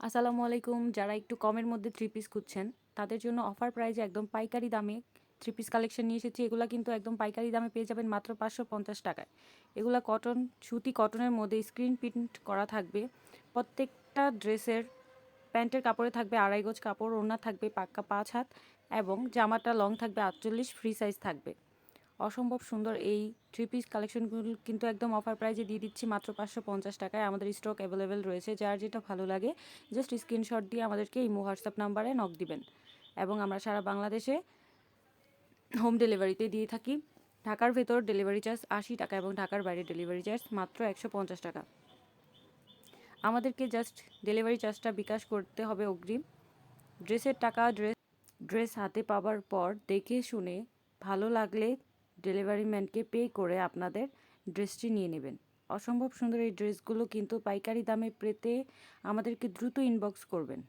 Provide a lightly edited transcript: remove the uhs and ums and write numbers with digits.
আসসালামু আলাইকুম। যারা একটু কমের মধ্যে থ্রি পিস খুঁজছেন, তাদের জন্য অফার প্রাইজে একদম পাইকারি দামে থ্রি পিস কালেকশন নিয়ে এসেছি। এগুলা কিন্তু একদম পাইকারি দামে পেয়ে যাবেন মাত্র 550 টাকায়। এগুলা কটন, সুতি কটনের মধ্যে স্ক্রিন প্রিন্ট করা থাকবে। প্রত্যেকটা ড্রেসের প্যান্টের কাপড়ে থাকবে 2.5 গজ কাপড়, ওড়না থাকবে পাক্কা 5 হাত এবং জামাটা লং থাকবে 48, ফ্রি সাইজ থাকবে। অসম্ভব সুন্দর এই থ্রি পিস কালেকশনগুলো কিন্তু একদম অফার প্রাইজে দিয়ে দিচ্ছি মাত্র 550 টাকায়। আমাদের স্টক অ্যাভেলেবেল রয়েছে, যার যেটা ভালো লাগে জাস্ট স্ক্রিনশট দিয়ে আমাদেরকে ইমো হোয়াটসঅ্যাপ নাম্বারে নক দিবেন এবং আমরা সারা বাংলাদেশে হোম ডেলিভারিতে দিয়ে থাকি। ঢাকার ভেতর ডেলিভারি চার্জ 80 টাকা এবং ঢাকার বাইরে ডেলিভারি চার্জ মাত্র 150 টাকা। আমাদেরকে জাস্ট ডেলিভারি চার্জটা বিকাশ করতে হবে অগ্রিম। ড্রেসের টাকা ড্রেস হাতে পাওয়ার পর দেখে শুনে ভালো লাগলে ডেলিভারি ম্যানকে পে করে আপনাদের ড্রেসটি নিয়ে নেবেন। অসম্ভব সুন্দর এই ড্রেসগুলো কিন্তু পাইকারি দামে পেতে আমাদেরকে দ্রুত ইনবক্স করবেন।